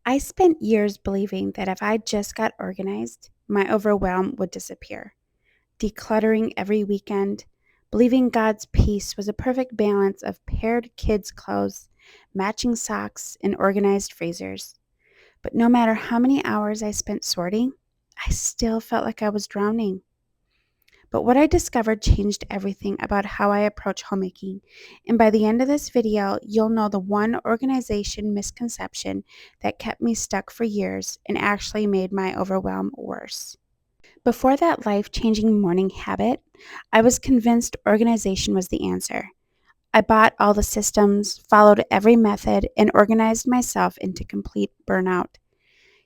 I spent years believing that if I just got organized, my overwhelm would disappear. Decluttering every weekend, believing God's peace was a perfect balance of paired kids' clothes, matching socks, and organized freezers. But no matter how many hours I spent sorting, I still felt like I was drowning. But what I discovered changed everything about how I approach homemaking. And by the end of this video, you'll know the one organization misconception that kept me stuck for years and actually made my overwhelm worse. Before that life changing morning habit, I was convinced organization was the answer. I bought all the systems, followed every method, and organized myself into complete burnout.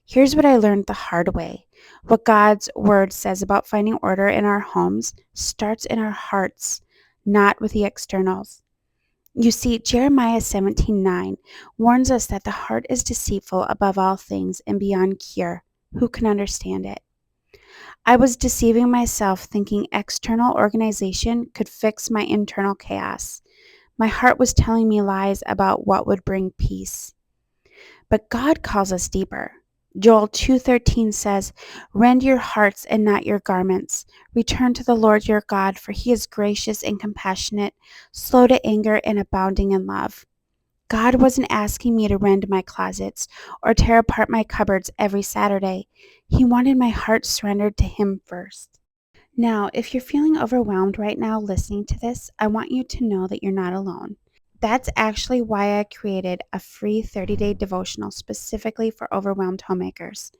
Here's what I learned the hard way. What God's word says about finding order in our homes starts in our hearts, not with the externals. You see, Jeremiah 17:9 warns us that the heart is deceitful above all things and beyond cure. Who can understand it? I was deceiving myself thinking external organization could fix my internal chaos. My heart was telling me lies about what would bring peace. But God calls us deeper. Joel 2:13 says, "Rend your hearts and not your garments. Return to the Lord your God, for he is gracious and compassionate, slow to anger and abounding in love." God wasn't asking me to rend my closets or tear apart my cupboards every Saturday. He wanted my heart surrendered to him first. Now, if you're feeling overwhelmed right now listening to this, I want you to know that you're not alone. That's actually why I created a free 30-day devotional specifically for overwhelmed homemakers.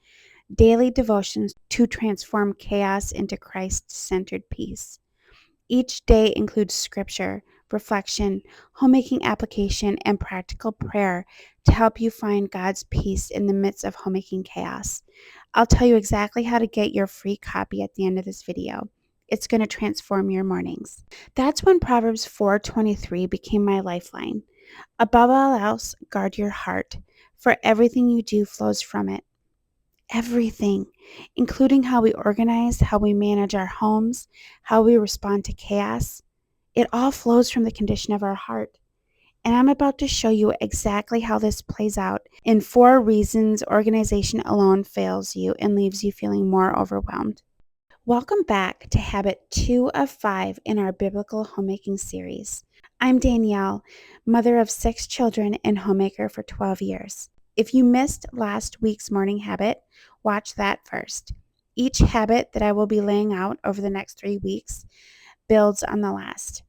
Daily devotions to transform chaos into Christ-centered peace. Each day includes scripture, reflection, homemaking application, and practical prayer to help you find God's peace in the midst of homemaking chaos. I'll tell you exactly how to get your free copy at the end of this video. It's going to transform your mornings. That's when Proverbs 4:23 became my lifeline. Above all else, guard your heart, for everything you do flows from it. Everything, including how we organize, how we manage our homes, how we respond to chaos. It all flows from the condition of our heart. And I'm about to show you exactly how this plays out in 4 reasons organization alone fails you and leaves you feeling more overwhelmed. Welcome back to habit 2 of 5 in our biblical homemaking series. I'm Danielle, mother of 6 children and homemaker for 12 years. If you missed last week's morning habit, watch that first. Each habit that I will be laying out over the next 3 weeks builds on the last.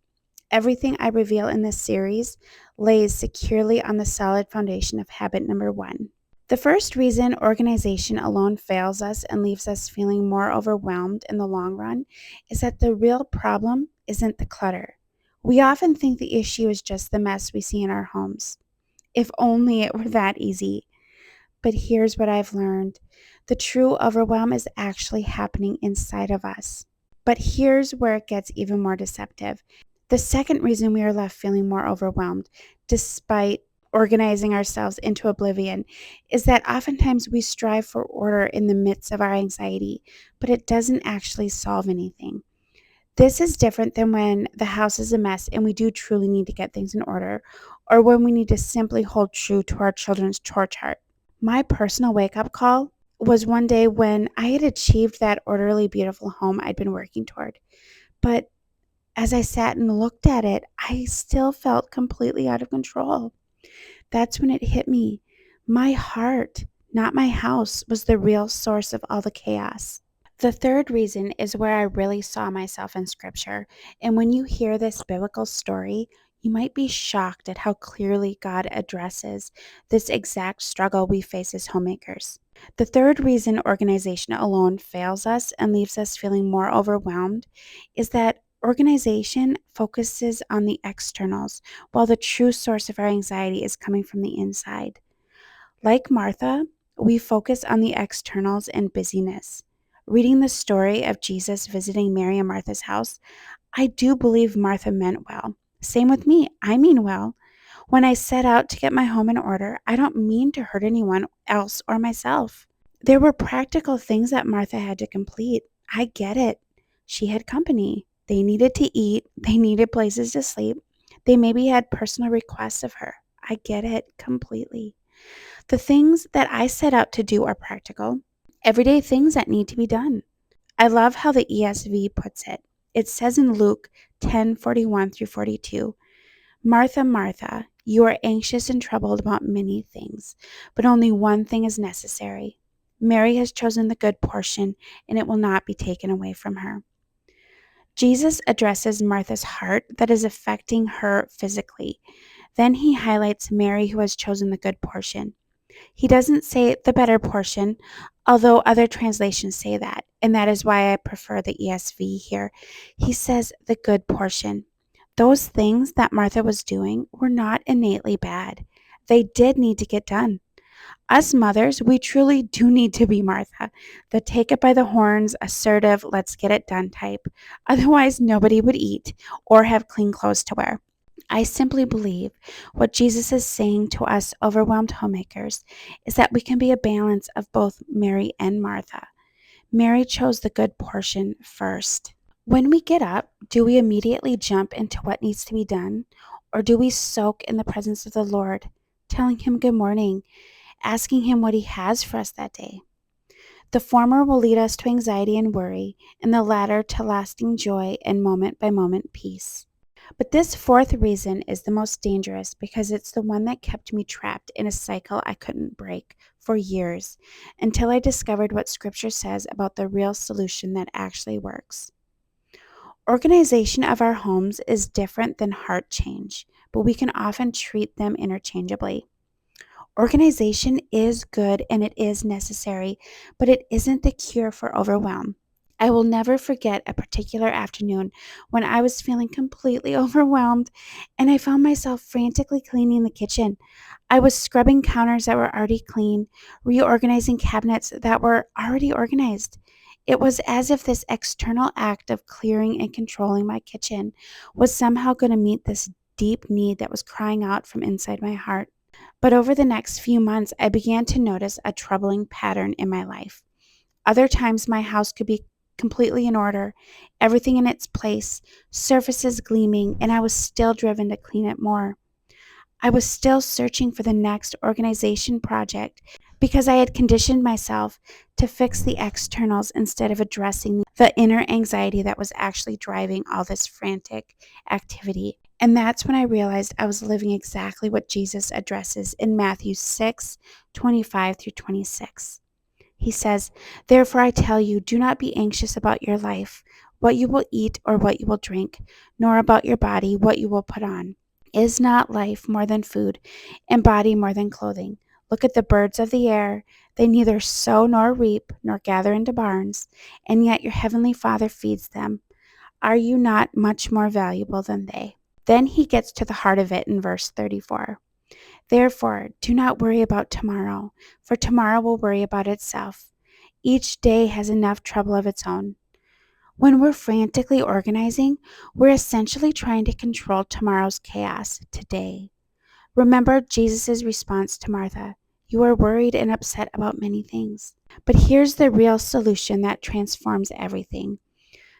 Everything I reveal in this series lays securely on the solid foundation of habit number 1. The first reason organization alone fails us and leaves us feeling more overwhelmed in the long run is that the real problem isn't the clutter. We often think the issue is just the mess we see in our homes. If only it were that easy. But here's what I've learned. The true overwhelm is actually happening inside of us. But here's where it gets even more deceptive. The second reason we are left feeling more overwhelmed, despite organizing ourselves into oblivion, is that oftentimes we strive for order in the midst of our anxiety, but it doesn't actually solve anything. This is different than when the house is a mess and we do truly need to get things in order, or when we need to simply hold true to our children's chore chart. My personal wake-up call was one day when I had achieved that orderly, beautiful home I'd been working toward. But as I sat and looked at it, I still felt completely out of control. That's when it hit me. My heart, not my house, was the real source of all the chaos. The third reason is where I really saw myself in Scripture. And when you hear this biblical story, you might be shocked at how clearly God addresses this exact struggle we face as homemakers. The third reason organization alone fails us and leaves us feeling more overwhelmed is that organization focuses on the externals, while the true source of our anxiety is coming from the inside. Like Martha, we focus on the externals and busyness. Reading the story of Jesus visiting Mary and Martha's house, I do believe Martha meant well. Same with me, I mean well. When I set out to get my home in order, I don't mean to hurt anyone else or myself. There were practical things that Martha had to complete. I get it. She had company. They needed to eat. They needed places to sleep. They maybe had personal requests of her. I get it completely. The things that I set out to do are practical, everyday things that need to be done. I love how the ESV puts it. It says in Luke 10:41 through 42, Martha, Martha, you are anxious and troubled about many things, but only one thing is necessary. Mary has chosen the good portion, and it will not be taken away from her. Jesus addresses Martha's heart that is affecting her physically. Then he highlights Mary, who has chosen the good portion. He doesn't say the better portion, although other translations say that, and that is why I prefer the ESV here. He says the good portion. Those things that Martha was doing were not innately bad. They did need to get done. Us mothers, we truly do need to be Martha, the take it by the horns, assertive, let's get it done type. Otherwise, nobody would eat or have clean clothes to wear. I simply believe what Jesus is saying to us overwhelmed homemakers is that we can be a balance of both Mary and Martha. Mary chose the good portion first. When we get up, do we immediately jump into what needs to be done? Or do we soak in the presence of the Lord, telling Him good morning, asking Him what He has for us that day? The former will lead us to anxiety and worry, and the latter to lasting joy and moment by moment peace. But this fourth reason is the most dangerous because it's the one that kept me trapped in a cycle I couldn't break for years until I discovered what Scripture says about the real solution that actually works. Organization of our homes is different than heart change, but we can often treat them interchangeably. Organization is good and it is necessary, but it isn't the cure for overwhelm. I will never forget a particular afternoon when I was feeling completely overwhelmed and I found myself frantically cleaning the kitchen. I was scrubbing counters that were already clean, reorganizing cabinets that were already organized. It was as if this external act of clearing and controlling my kitchen was somehow going to meet this deep need that was crying out from inside my heart. But over the next few months, I began to notice a troubling pattern in my life. Other times, my house could be completely in order, everything in its place, surfaces gleaming, and I was still driven to clean it more. I was still searching for the next organization project because I had conditioned myself to fix the externals instead of addressing the inner anxiety that was actually driving all this frantic activity. And that's when I realized I was living exactly what Jesus addresses in Matthew 6:25 through 26. He says, therefore I tell you, do not be anxious about your life, what you will eat or what you will drink, nor about your body, what you will put on. Is not life more than food, and body more than clothing? Look at the birds of the air. They neither sow nor reap, nor gather into barns, and yet your heavenly Father feeds them. Are you not much more valuable than they? Then he gets to the heart of it in verse 34. Therefore, do not worry about tomorrow, for tomorrow will worry about itself. Each day has enough trouble of its own. When we're frantically organizing, we're essentially trying to control tomorrow's chaos today. Remember Jesus' response to Martha. You are worried and upset about many things. But here's the real solution that transforms everything.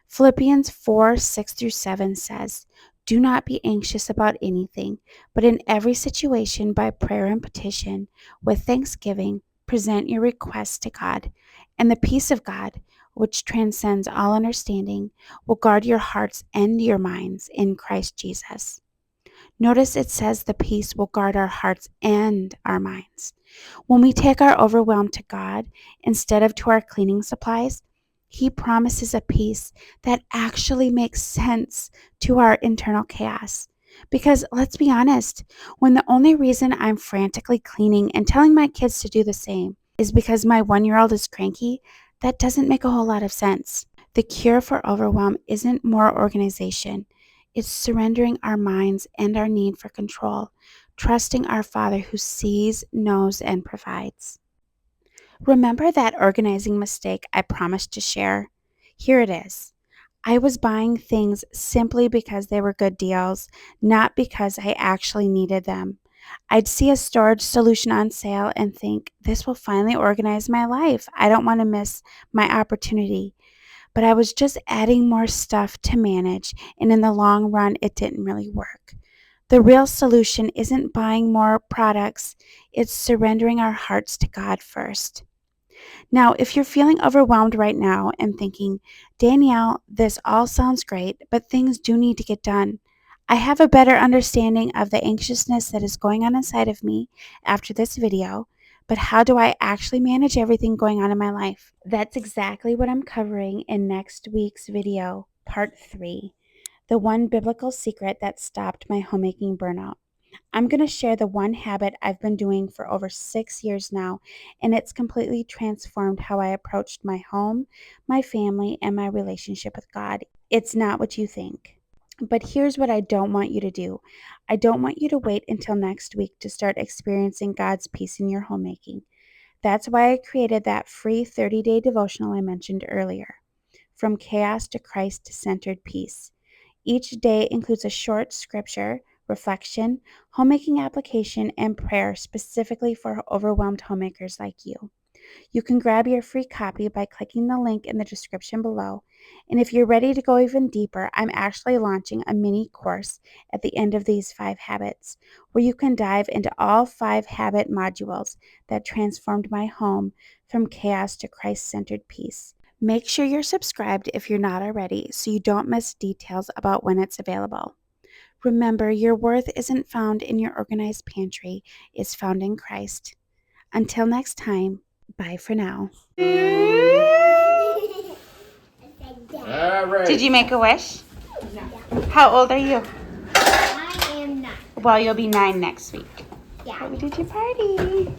Philippians 4:6 through 7 says, do not be anxious about anything, but in every situation by prayer and petition, with thanksgiving, present your requests to God, and the peace of God, which transcends all understanding, will guard your hearts and your minds in Christ Jesus. Notice it says the peace will guard our hearts and our minds. When we take our overwhelm to God instead of to our cleaning supplies, He promises a peace that actually makes sense to our internal chaos. Because let's be honest, when the only reason I'm frantically cleaning and telling my kids to do the same is because my 1-year-old is cranky, that doesn't make a whole lot of sense. The cure for overwhelm isn't more organization. It's surrendering our minds and our need for control, trusting our Father who sees, knows, and provides. Remember that organizing mistake I promised to share? Here it is. I was buying things simply because they were good deals, not because I actually needed them. I'd see a storage solution on sale and think, this will finally organize my life. I don't want to miss my opportunity. But I was just adding more stuff to manage, and in the long run, it didn't really work. The real solution isn't buying more products, it's surrendering our hearts to God first. Now, if you're feeling overwhelmed right now and thinking, Danielle, this all sounds great, but things do need to get done. I have a better understanding of the anxiousness that is going on inside of me after this video, but how do I actually manage everything going on in my life? That's exactly what I'm covering in next week's video, part 3, the one biblical secret that stopped my homemaking burnout. I'm going to share the one habit I've been doing for over 6 years now, and it's completely transformed how I approached my home, my family, and my relationship with God. It's not what you think. But here's what I don't want you to do. I don't want you to wait until next week to start experiencing God's peace in your homemaking. That's why I created that free 30-day devotional I mentioned earlier, From Chaos to Christ-Centered Peace. Each day includes a short scripture, reflection, homemaking application, and prayer specifically for overwhelmed homemakers like you. You can grab your free copy by clicking the link in the description below. And if you're ready to go even deeper, I'm actually launching a mini course at the end of these 5 habits, where you can dive into all 5 habit modules that transformed my home from chaos to Christ-centered peace. Make sure you're subscribed if you're not already so you don't miss details about when it's available. Remember, your worth isn't found in your organized pantry, it's found in Christ. Until next time, bye for now. All right. Did you make a wish? No. How old are you? I am 9. Well, you'll be 9 next week. Yeah. But we did your party.